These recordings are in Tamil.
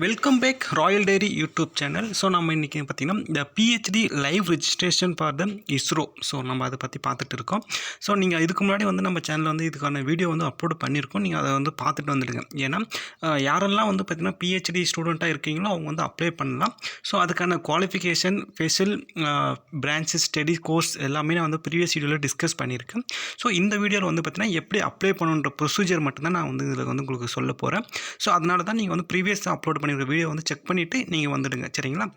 Welcome back royal diary YouTube channel. So நம்ம இன்றைக்கி பார்த்திங்கன்னா இந்த PhD live registration for the ISRO. So நம்ம அதை பற்றி பார்த்துட்டு இருக்கோம். ஸோ நீங்கள் இதுக்கு முன்னாடி நம்ம சேனலில் இதுக்கான வீடியோ அப்லோட் பண்ணியிருக்கோம். நீங்கள் அதை பார்த்துட்டு வந்துடுங்க. ஏன்னா யாரெல்லாம் பார்த்திங்கன்னா பிஹெச்டி ஸ்டூடெண்ட்டாக இருக்கீங்களோ அவங்க அப்ளை பண்ணலாம். ஸோ அதுக்கான qualification, special branches, study course எல்லாமே நான் ப்ரீவியஸ் வீடியோவில் டிஸ்கஸ் பண்ணியிருக்கேன். ஸோ இந்த வீடியோவில் பார்த்திங்கன்னா எப்படி அப்ளை பண்ணுன்ற ப்ரொசீஜர் மட்டும்தான் நான் இதில் உங்களுக்கு சொல்ல போகிறேன். ஸோ அதனால தான் நீங்கள் ப்ரீவியஸாக அப்லோட் பண்ணியிருக்க வீடியோ செக் பண்ணிவிட்டு நீங்கள் வந்துடுங்க. சரிங்களா?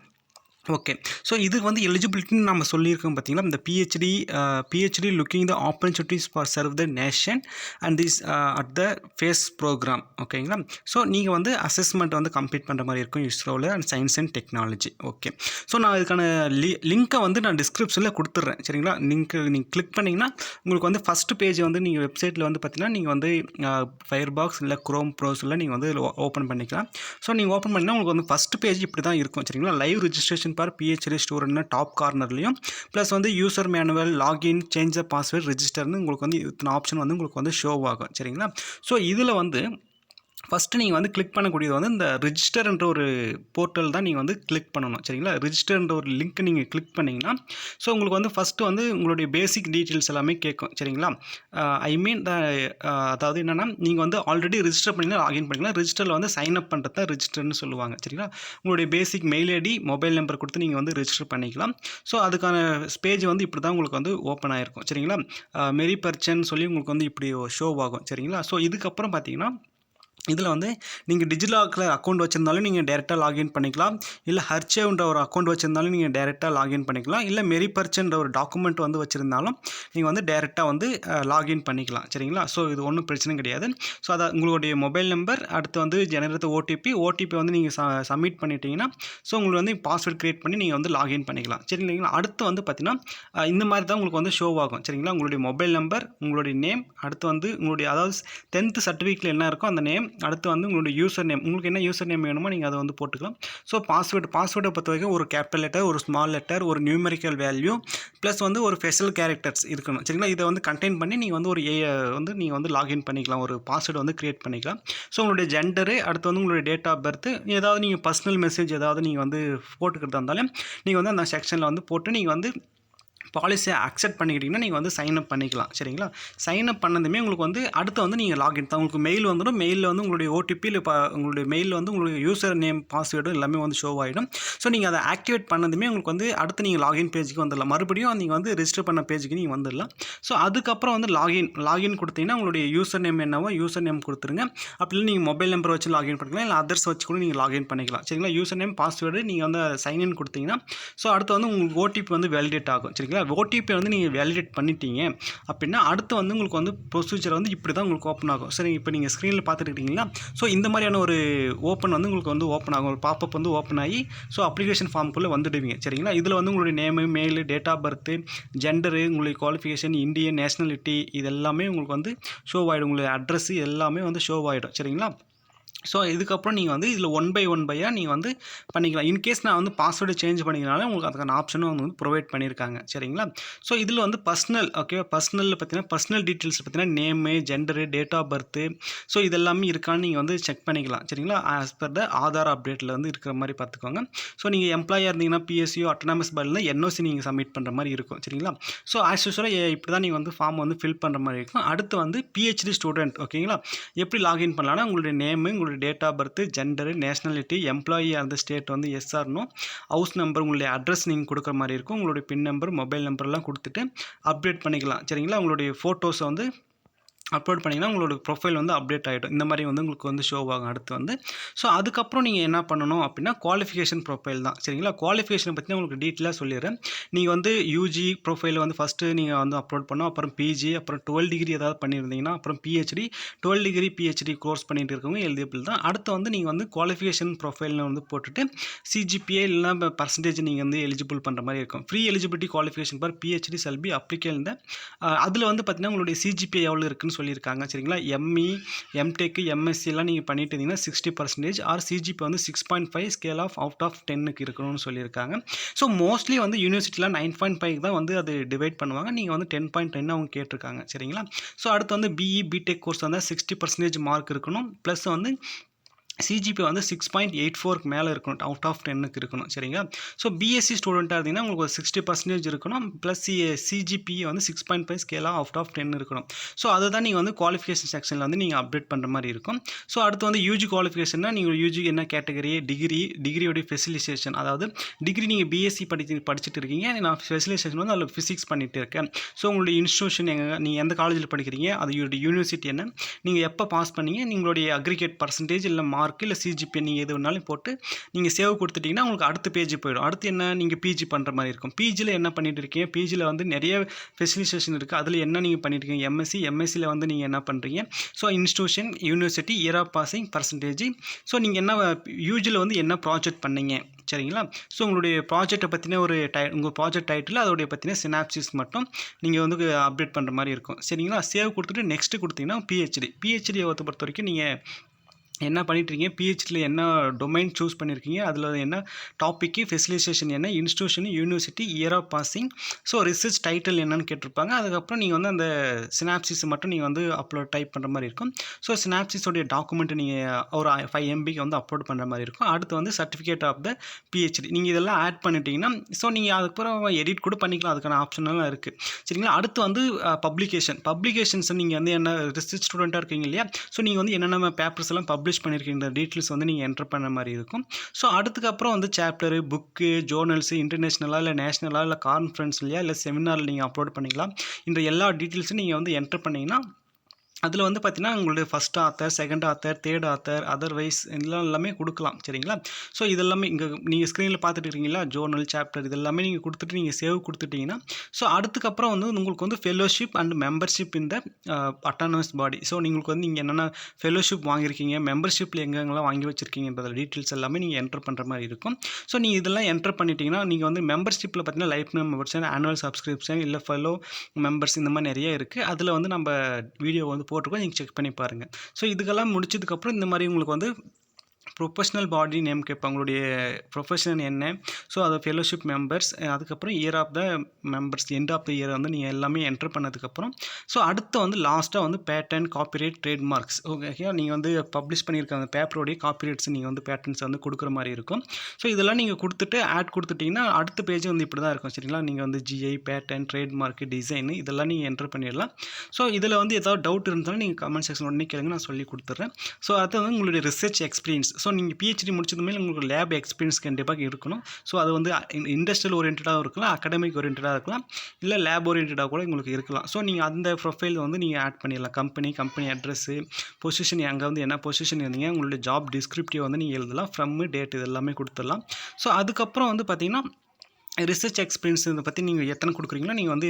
ஓகே. ஸோ இது எலிஜிபிலிட்டின்னு நம்ம சொல்லியிருக்கோம் பார்த்தீங்களா. இந்த PhD looking the opportunities for serve the nation and this at the phase programme. ஓகேங்களா? ஸோ நீங்கள் அசஸ்மெண்ட் கம்ப்ளீட் பண்ணுற மாதிரி இருக்கும் இஸ்ரோவில் and science and technology. Okay. So நான் இதுக்கான லிங்க்கை நான் டிஸ்கிரிப்ஷனில் கொடுத்துட்றேன். சரிங்களா? நீங்கள் கிளிக் பண்ணிங்கன்னா உங்களுக்கு ஃபஸ்ட்டு பேஜ் நீங்கள் வெப்சைட்டில் பார்த்தீங்கன்னா நீங்கள் ஃபயர் பாக்ஸ் இல்லை குரோம் ப்ரௌசரில் நீங்கள் ஓப்பன் பண்ணிக்கலாம். ஸோ நீங்கள் ஓப்பன் பண்ணிங்கன்னா உங்களுக்கு ஃபஸ்ட்டு பேஜ் இப்படி தான் இருக்கும். சரிங்களா? லைவ் ரிஜிஸ்ட்ரேஷன் பார் பிஹெச்டி ஸ்டூடெண்ட்னு டாப் கார்னர்லையும் plus user manual, login, change the password, ரிஜிஸ்டர்னு உங்களுக்கு இத்தனை ஆப்ஷன் உங்களுக்கு ஷோ ஆகும். சரிங்களா? ஸோ இதில் ஃபஸ்ட்டு நீங்கள் கிளிக் பண்ணக்கூடியது இந்த ரிஜிஸ்டர்ன்ற ஒரு போர்ட்டல் தான் நீங்கள் கிளிக் பண்ணணும். சரிங்களா? ரிஜிஸ்டர்ன்ற ஒரு லிங்க் நீங்கள் கிளிக் பண்ணிங்கன்னா ஸோ உங்களுக்கு ஃபஸ்ட்டு உங்களுடைய பேசிக் டீட்டெயில்ஸ் எல்லாமே கேட்கும். சரிங்களா? ஐ மீன் அதாவது என்னென்னா நீங்கள் ஆல்ரெடி ரிஜிஸ்டர் பண்ணிங்கன்னா லாகின் பண்ணிக்கலாம். ரிஜிஸ்டரில் சைன் அப் பண்ணுறது தான் ரிஜிஸ்டர்னு சொல்லுவாங்க. சரிங்களா? உங்களுடைய பேசிக் மெயில் ஐடி, மொபைல் நம்பர் கொடுத்து நீங்கள் ரிஜிஸ்டர் பண்ணிக்கலாம். ஸோ அதுக்கான பேஜ் இப்படி தான் உங்களுக்கு ஓப்பன் ஆகிருக்கும். சரிங்களா? மெரி பர்ச்சன் சொல்லி உங்களுக்கு இப்படி ஷோ ஆகும். சரிங்களா? ஸோ இதுக்கப்புறம் பார்த்தீங்கன்னா இதில் நீங்கள் டிஜிலாக்கரில் அக்கௌண்ட் வச்சுருந்தாலும் நீங்கள் டேரெக்டாக லாகின் பண்ணிக்கலாம். இல்லை ஹர்ச்சேவ்ன்ற ஒரு அக்கௌண்ட் வச்சுருந்தாலும் நீங்கள் டேரெக்டாக லாகின் பண்ணிக்கலாம். இல்லை மெரி பர்ச்சன்ற ஒரு டாக்குமெண்ட் வச்சுருந்தாலும் நீங்கள் டேரெக்டாக லாகின் பண்ணிக்கலாம். சரிங்களா? ஸோ இது ஒன்றும் பிரச்சனை கிடையாது. ஸோ அதை உங்களுடைய மொபைல் நம்பர் அடுத்து ஜெனரேட் ஓடிபி நீங்கள் சப்மிட் பண்ணிட்டீங்கன்னா ஸோ உங்களுக்கு பாஸ்வேர்ட் க்ரியேட் பண்ணி நீங்கள் லாகின் பண்ணிக்கலாம். சரிங்களா? அடுத்து பார்த்தீங்கன்னா இந்த மாதிரி தான் உங்களுக்கு ஷோ ஆகும். சரிங்களா? உங்களுடைய மொபைல் நம்பர், உங்களுடைய நேம், அடுத்து உங்களுடைய அதாவது 10th சர்டிஃபிகேட்டில் என்ன இருக்கோ அந்த நேம், அடுத்து உங்களுடைய யூசர் நேம், உங்களுக்கு என்ன யூசர் நேம் வேணுமோ நீங்கள் அதை போட்டுக்கலாம். ஸோ பாஸ்வேர்டை பொறுத்த வரைக்கும் ஒரு கேபிட்டல் லெட்டர், ஒரு ஸ்மால் லெட்டர், ஒரு நியூமெரிக்கல் வேல்யூ ப்ளஸ் ஒரு ஸ்பெஷல் கேரக்டர்ஸ் இருக்கணும். சரிங்களா? இதை கண்டெயின் பண்ணி நீங்கள் ஒரு நீங்கள் லாகின் பண்ணிக்கலாம். ஒரு பாஸ்வேர்டு கிரியேட் பண்ணிக்கலாம். ஸோ உங்களுடைய ஜெண்டரு, அடுத்து உங்களுடைய டேட் ஆஃப் பர்த், ஏதாவது நீங்கள் பர்சனல் மெசேஜ் ஏதாவது நீங்கள் போட்டுக்கிறதா இருந்தாலும் நீங்கள் அந்த செக்ஷனில் போட்டு நீங்கள் பாலிசியை அக்செப்ட் பண்ணிக்கிட்டிங்கன்னா நீங்கள் சைன் அப் பண்ணிக்கலாம். சரிங்களா? சைன் அப் பண்ணதுமே உங்களுக்கு அடுத்து நீங்கள் லாகின் தான் உங்களுக்கு மெயில் வந்துடும். மெயிலில் உங்களுடைய ஓடிபி இல்லை உங்களுடைய மெயிலில் உங்களுடைய யூசர் நேம், பாஸ்வேர்டும் எல்லாமே ஷோ ஆகிடும். ஸோ நீங்கள் அதை ஆக்டிவேட் பண்ணதுமே உங்களுக்கு அடுத்து நீங்கள் லாகின் பேஜுக்கு வந்துடலாம். மறுபடியும் நீங்கள் ரெஜிஸ்டர் பண்ண பேஜுக்கு நீங்கள் வந்துடலாம். ஸோ அதுக்கப்புறம் லாகின் கொடுத்தீங்கன்னா உங்களுடைய யூசர் நேம் என்னவோ யூசர் நேம் கொடுத்துருங்க. அப்படி நீங்கள் மொபைல் நம்பர் வச்சு லாகின் பண்ணிக்கலாம். இல்லை அதர்ஸ் வச்சு கூட நீங்கள் லாகின் பண்ணிக்கலாம். சரிங்களா? யூசர் நேம், பாஸ்வேர்டு நீங்கள் சைன்இன் கொடுத்தீங்கன்னா ஸோ அடுத்து உங்களுக்கு ஓடிபி வேலிடேட் ஆகும். சரிங்களா? ஓடிபி நீங்கள் வேலிடேட் பண்ணிட்டீங்க அப்படின்னா அடுத்து உங்களுக்கு ப்ரொசீஜர் இப்படி தான் உங்களுக்கு ஓப்பன் ஆகும். சரி, இப்போ நீங்கள் ஸ்க்ரீனில் பார்த்துக்கிட்டீங்களா? ஸோ இந்த மாதிரியான ஒரு ஓப்பன் உங்களுக்கு ஓப்பன் ஆகும். ஒரு பாப்பப் ஓப்பன் ஆகி ஸோ அப்ளிகேஷன் ஃபார்முக்குள்ளே வந்துடுவீங்க. சரிங்களா? இதில் உங்களுடைய name, mail, date of birth, gender, உங்களுடைய குவாலிஃபிகேஷன், இந்தியன் நேஷனாலிட்டி, இது எல்லாமே உங்களுக்கு ஷோ ஆகிடும். உங்களுடைய அட்ரஸ் எல்லாமே ஷோ ஆகிடும். சரிங்களா? ஸோ இதுக்கப்புறம் நீங்கள் இதில் ஒன் பை நீங்கள் பண்ணிக்கலாம். இன்கேஸ் நான் பாஸ்வேர்டு சேஞ்ச் பண்ணிக்கிறனால உங்களுக்கு அதுக்கான ஆப்ஷனும் ப்ரொவைட் பண்ணியிருக்காங்க. சரிங்களா? ஸோ இதில் பர்சனல், ஓகே, பர்சனலில் பார்த்தீங்கன்னா பர்சனல் டீட்டெயில்ஸ் பார்த்தீங்கன்னா name, gender, date of birth, so இதெல்லாமே இருக்கான்னு நீங்கள் செக் பண்ணிக்கலாம். சரிங்களா? ஆஸ் பர் த ஆதார் அப்டேட்டில் இருக்கிற மாதிரி பார்த்துக்கோங்க. ஸோ நீங்கள் எம்ப்ளாயாக இருந்தீங்கன்னா பிஎஸ்சியோ அட்டானமஸ் பாடியில் என்ஓசி நீங்கள் சப்மிட் பண்ணுற மாதிரி இருக்கும். சரிங்களா? ஸோ ஆஸ் யூஸ்வலாக இப்படி தான் நீங்கள் ஃபார்ம் ஃபில் பண்ணுற மாதிரி இருக்கும். அடுத்து பிஹெச்டி ஸ்டூடெண்ட், ஓகேங்களா? எப்படி லாகின் பண்ணலாம்னா உங்களுடைய நேமு, உங்களுடைய date of birth, gender, nationality, employee அந்த state yes or no, house number, உங்களுடைய அட்ரஸ் நீங்கள் கொடுக்குற மாதிரி இருக்கும். உங்களுடைய பின் நம்பர், மொபைல் நம்பர்லாம் கொடுத்துட்டு அப்டேட் பண்ணிக்கலாம். சரிங்களா? உங்களுடைய ஃபோட்டோஸை அப்லோட் பண்ணிங்கன்னா உங்களோட ப்ரொஃபைல் அப்டேட் ஆகிடும். இந்த மாதிரி உங்களுக்கு ஷோ ஆகும். அடுத்து ஸோ அதுக்கப்புறம் நீங்கள் என்ன பண்ணணும் அப்படின்னா குவாலிஃபிகேஷன் ப்ரொஃபைல் தான். சரிங்களா? குவாலிஃபிகேஷன் பற்றி உங்களுக்கு டீட்டெயிலாக சொல்லிடுறேன். நீங்கள் யூஜி ப்ரொஃபைல் ஃபஸ்ட்டு நீங்கள் அப்லோட் பண்ணணும். அப்புறம் பிஜி, அப்புறம் 12 டிகிரி ஏதாவது பண்ணியிருந்தீங்கன்னா, அப்புறம் பிஹெச்டி, 12 டிகிரி பிஹெச்டி கோர்ஸ் பண்ணிட்டு இருக்கவங்க எலிஜிபிள் தான். அடுத்து நீங்கள் குவாலிஃபிகேஷன் ப்ரொஃபைல்னு போட்டுட்டு சிஜிபிஏ இல்லைனா பர்சன்டேஜ் நீங்கள் எலிஜிபிள் பண்ணுற மாதிரி இருக்கும். Free eligibility qualification for PhD shall be applicable. அதில் பார்த்தீங்கன்னா உங்களுடைய சிஜிபிஏ எவ்வளோ இருக்குன்னு சொல்லியிருக்காங்க. சரிங்களா? எம்இ, எம்டெக், எம்எஸ்சிலாம் நீங்கள் பண்ணிட்டு இருந்தீங்கன்னா 60% or CGPA 6.5 scale of out of 10க்கு இருக்கணும்னு சொல்லியிருக்காங்க. ஸோ மோஸ்ட்லி யூனிவர்சிட்டியில் 9.5 தான் அது டிவைட் பண்ணுவாங்க. நீங்கள் 10.10 அவங்க கேட்டிருக்காங்க. சரிங்களா? ஸோ அடுத்து பிஇ, பிடெக் கோர்ஸ் 60% மார்க் இருக்கணும். ப்ளஸ் சிஜிபி வந்து 6.84க்கு மேலே இருக்கணும், அவுட் ஆஃப் 10க்கு இருக்கணும். சரிங்களா? ஸோ பிஎஸ்சி ஸ்டூடெண்ட்டாக இருந்தீங்கன்னா உங்களுக்கு ஒரு 60% இருக்கணும். ப்ளஸ் சிஜிபிஏ வந்து 6.5 ஸ்கேலாக அவுட் ஆஃப் 10 இருக்கணும். ஸோ அதுதான் நீங்கள் வந்து குவாலிஃபிகேஷன் செக்ஷனில் வந்து நீங்கள் அப்டேட் பண்ணுற மாதிரி இருக்கும். ஸோ அடுத்து வந்து யூஜி குவாலிஃபிகேஷன்னா நீங்கள் யூஜி என்ன கேட்டகரி, டிகிரியோடைய ஸ்பெஷலைசேஷன், அதாவது டிகிரி நீங்கள் பிஎஸ்சி படிச்சுட்டு இருக்கீங்க, நான் ஸ்பெஷலைசேஷன் வந்து அதில் ஃபிசிக்ஸ் பண்ணிகிட்டு இருக்கேன். ஸோ உங்களுடைய இன்ஸ்டியூஷன் நீங்கள் எந்த காலேஜில் படிக்கிறீங்க, அது யூனிவர்சிட்டி என்ன, நீங்கள் எப்போ பாஸ் பண்ணீங்க, நீங்களுடைய அக்ரிகேட் பர்சன்டேஜ் இல்லை மார்க் இல்லை சிஜிபி நீங்கள் எது வேணாலும் போட்டு நீங்கள் சேவ் கொடுத்துட்டிங்கன்னா உங்களுக்கு அடுத்த பேஜ் போயிடும். அடுத்து என்ன, நீங்கள் பிஜி பண்ணுற மாதிரி இருக்கும். பிஜியில் என்ன பண்ணிட்டு இருக்கீங்க, பிஜியில் வந்து நிறைய ஸ்பெஷலைசேஷன் இருக்குது. அதில் என்ன நீங்கள் பண்ணிட்டு இருக்கீங்க, எம்எஸ்சியில் வந்து நீங்கள் என்ன பண்ணுறீங்க, so institution, university, year of passing, percentage, so நீங்கள் என்ன யூஜியில் வந்து என்ன ப்ராஜெக்ட் பண்ணீங்க. சரிங்களா? ஸோ உங்களுடைய ப்ராஜெக்ட்டை பற்றின ஒரு உங்கள் ப்ராஜெக்ட் டைட்டில் அதோடைய பற்றின சினாப்சிஸ் மட்டும் நீங்கள் வந்து அப்டேட் பண்ணுற மாதிரி இருக்கும். சரிங்களா? சேவ் கொடுத்துட்டு நெக்ஸ்ட்டு கொடுத்தீங்கன்னா பிஹெச்டியை பொறுத்த வரைக்கும் நீங்கள் என்ன பண்ணிட்டுருக்கீங்க, பிஹெச்டியில் என்ன டொமைன் சூஸ் பண்ணியிருக்கீங்க, அதில் என்ன டாப்பிக்கு, ஸ்பெஷலைசேஷன் என்ன, institution, university, year of passing, so research title என்னன்னு கேட்டிருப்பாங்க. அதுக்கப்புறம் நீங்கள் வந்து அந்த சினாப்சிஸ் மட்டும் நீங்கள் வந்து டைப் பண்ணுற மாதிரி இருக்கும். ஸோ சினாப்சிஸோடைய டாக்குமெண்ட்டு நீங்கள் ஒரு 5 MBக்கு வந்து அப்லோட் பண்ணுற மாதிரி இருக்கும். அடுத்து வந்து சர்டிஃபிகேட் ஆஃப் த பிஹெச்டி நீங்கள் இதெல்லாம் ஆட் பண்ணிட்டீங்கன்னா, ஸோ நீங்கள் அதுக்கப்புறம் எடிட் கூட பண்ணிக்கலாம், அதுக்கான ஆப்ஷனெல்லாம் இருக்குது. சரிங்களா? அடுத்து வந்து பப்ளிகேஷன்ஸ் நீங்கள் வந்து என்ன ரிசர்ச் ஸ்டூடெண்ட்டாக இருக்கீங்க இல்லையா, ஸோ நீங்கள் வந்து என்னென்ன பேப்பர்ஸ் எல்லாம் பப்ளிஷ் பண்ணியிருக்கீங்க டீட்டெயில்ஸ் வந்து நீங்கள் என்டர் பண்ண மாதிரி இருக்கும். ஸோ அதுக்கப்புறம் வந்து சாப்டரு, புக்கு, ஜோர்னல்ஸு, இன்டர்நேஷ்னலாக இல்லை நேஷ்னலாக இல்லை கான்ஃபரன்ஸ்லையா இல்லை செமினாரில் நீங்கள் அப்லோட் பண்ணிக்கலாம். இந்த எல்லா டீட்டெயில்ஸும் நீங்கள் வந்து என்டர் பண்ணிங்கன்னா அதில் வந்து பார்த்தீங்கன்னா உங்களுடைய first author, second author, third author, otherwise எல்லாமே கொடுக்கலாம். சரிங்களா? ஸோ இதெல்லாமே இங்கே நீங்கள் ஸ்க்ரீனில் பார்த்துட்டு இருக்கீங்களா, ஜோர்னல், சாப்டர், இதெல்லாமே நீங்கள் கொடுத்துட்டு நீங்கள் சேவ் கொடுத்துட்டிங்கன்னா, ஸோ அதுக்கப்புறம் வந்து உங்களுக்கு வந்து ஃபெலோஷிப் அண்ட் மெம்பர்ஷிப் இந்த அட்டானமஸ் பாடி. ஸோ உங்களுக்கு வந்து நீங்கள் என்னென்ன ஃபெலோஷிப் வாங்கியிருக்கீங்க, மெம்பர்ஷிப்பில் எங்கெங்கெல்லாம் வாங்கி வச்சுருக்கீங்கன்ற டீட்டெயில்ஸ் எல்லாமே நீங்கள் என்டர் பண்ணுற மாதிரி இருக்கும். ஸோ நீங்கள் இதெல்லாம் என்டர் பண்ணிட்டீங்கன்னா நீங்கள் வந்து மெம்பர்ஷிப்பில் பார்த்தீங்கன்னா life time membership, annual subscription, இல்லை ஃபெலோ மெம்பர்ஸ், இந்த மாதிரி நிறைய இருக்குது. அதில் வந்து நம்ம வீடியோ வந்து போட்டிருக்கோம், நீங்கள் செக் பண்ணி பாருங்கள். ஸோ இதுக்கெல்லாம் முடிச்சதுக்கப்புறம் இந்த மாதிரி உங்களுக்கு வந்து ப்ரொஃபஷ்னல் பாடி நேம் கேட்பாங்க, உங்களுடைய ப்ரொஃபஷன் என்ன, ஸோ அது ஃபெலோஷிப் மெம்பர்ஸ், அதுக்கப்புறம் year of the members, end of the year வந்து நீங்கள் எல்லாமே என்டர் பண்ணதுக்கப்புறம் ஸோ அடுத்து வந்து லாஸ்ட்டாக வந்து பேட்டன், காப்பிரைட், ட்ரேட்மார்க்ஸ். ஓகே, நீங்கள் வந்து பப்ளிஷ் பண்ணியிருக்காங்க பேப்பரோடைய காப்பிரைட்ஸ் நீங்கள் வந்து பேட்டர்ன்ஸ் வந்து கொடுக்குற மாதிரி இருக்கும். ஸோ இதெல்லாம் நீங்கள் கொடுத்துட்டு ஆட் கொடுத்துட்டிங்கன்னா அடுத்த பேஜ் வந்து இப்படி தான் இருக்கும். சரிங்களா? நீங்கள் வந்து ஜிஐ, பேட்டன், ட்ரேட்மார்க், டிசைன் இதெல்லாம் நீங்கள் என்டர் பண்ணிடலாம். ஸோ இதில் வந்து ஏதாவது டவுட் இருந்தாலும் நீங்கள் கமெண்ட் செக்ஷன் உடனே கேளுங்க, நான் சொல்லி கொடுத்துட்றேன். ஸோ அடுத்து வந்து உங்களுடைய ரிசர்ச் எக்ஸ்பீரியன்ஸ். ஸோ நீங்கள் பிஹெச்டி முடிச்சதுமே உங்களுக்கு லேப் எக்ஸ்பீரியன்ஸ் கண்டிப்பாக இருக்கணும். ஸோ அது வந்து இண்டஸ்ட்ரியல் ஓரியன்டாக இருக்கலாம், அகாடமிக் ஓரியன்டாக இருக்கலாம், இல்லை லேப் ஓரியன்டாக கூட உங்களுக்கு இருக்கலாம். ஸோ நீங்கள் அந்த ப்ரொஃபைல் வந்து நீங்கள் ஆட் பண்ணிடலாம். கம்பெனி அட்ரஸ்ஸு, பொசிஷன், அங்கே வந்து என்ன பொசிஷன் இருந்தீங்க, உங்களுடைய ஜாப் டிஸ்கிரிப்டிவ் வந்து நீங்கள் எழுதலாம், ஃப்ரம், டேட், இது எல்லாமே கொடுத்துடலாம். ஸோ அதுக்கப்புறம் வந்து பார்த்தீங்கன்னா ரிசர்ச் எக்ஸ்பீரியன்ஸ் இதை பற்றி நீங்கள் எத்தனை கொடுக்குறீங்களோ நீங்கள் வந்து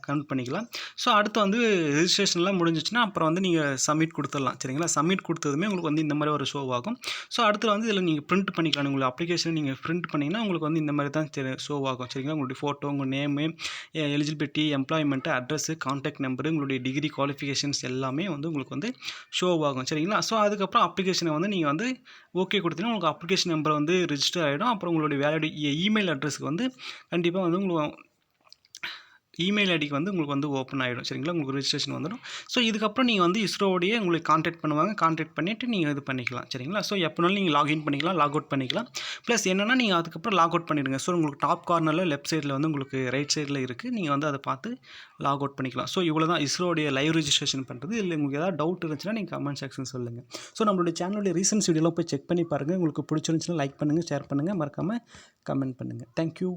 கவுண்ட் பண்ணிக்கலாம். ஸோ அடுத்து வந்து ரெஜிஸ்ட்ரேஷன்லாம் முடிஞ்சிச்சுன்னா அப்புறம் வந்து நீங்கள் சப்மிட் கொடுத்துடலாம். சரிங்களா? சப்மிட் கொடுத்ததுமே உங்களுக்கு வந்து இந்த மாதிரி ஒரு ஷோ ஆகும். ஸோ அடுத்து வந்து இதில் நீங்கள் பிரிண்ட் பண்ணிக்கலாம். உங்கள் அப்ளிகேஷன் நீங்கள் பிரிண்ட் பண்ணிங்கன்னா உங்களுக்கு வந்து இந்த மாதிரி தான் ஷோ ஆகும். சரிங்களா? உங்களுடைய ஃபோட்டோ, உங்கள் name, eligibility, employment, address, contact number, உங்களுடைய டிகிரி குவாலிஃபிகேஷன்ஸ் எல்லாமே வந்து உங்களுக்கு வந்து ஷோ ஆகும். சரிங்களா? ஸோ அதுக்கப்புறம் அப்ளிகேஷனை வந்து நீங்கள் வந்து ஓகே கொடுத்தீங்கன்னா உங்களுக்கு அப்ளிகேஷன் நம்பர் வந்து ரிஜிஸ்டர் ஆகிடும். அப்புறம் உங்களுடைய வேலிட் இமெயில் அட்ரஸுக்கு வந்து கண்டிப்பாக வந்து உங்களுக்கு இமெயில் ஐடிக்கு வந்து உங்களுக்கு வந்து ஓப்பன் ஆகிடும். சரிங்களா? உங்களுக்கு ரெஜிஸ்ட்ரேஷன் வந்துடும். ஸோ இதுக்கப்புறம் நீங்கள் வந்து இஸ்ரோவோடையே உங்களுக்கு கான்டாக்ட் பண்ணுவாங்க. கான்டாக்ட் பண்ணிவிட்டு நீங்கள் இது பண்ணிக்கலாம். சரிங்களா? ஸோ எப்போனாலும் நீங்கள் லாகின் பண்ணிக்கலாம், லாக் அவுட் பண்ணிக்கலாம். ப்ளஸ் என்னென்னா நீங்கள் அதுக்கப்புறம் லாக் அவுட் பண்ணிவிடுங்க. ஸோ உங்களுக்கு டாப் கார்னரில் லெஃப்ட் சைடில் வந்து உங்களுக்கு ரைட் சைடில் இருக்குது, நீங்கள் வந்து அதை பார்த்து லாக் அவுட் பண்ணிக்கலாம். ஸோ இவ்வளோ தான் இஸ்ரோடைய லைவ் ரெஜிஸ்ட்ரேஷன் பண்ணுறது. இதில் உங்களுக்கு ஏதாவது டவுட் இருந்துச்சுன்னா நீங்கள் கமெண்ட் செக்ஷன் சொல்லுங்கள். ஸோ நம்மளுடைய சேனலுடைய ரீசன்ஸ் வீடியோலாம் போய் செக் பண்ணி பாருங்கள். உங்களுக்கு பிடிச்சிருந்துச்சுன்னா லைக் பண்ணுங்கள், ஷேர் பண்ணுங்கள், மறக்காமல் கமெண்ட் பண்ணுங்கள். தேங்க்யூ.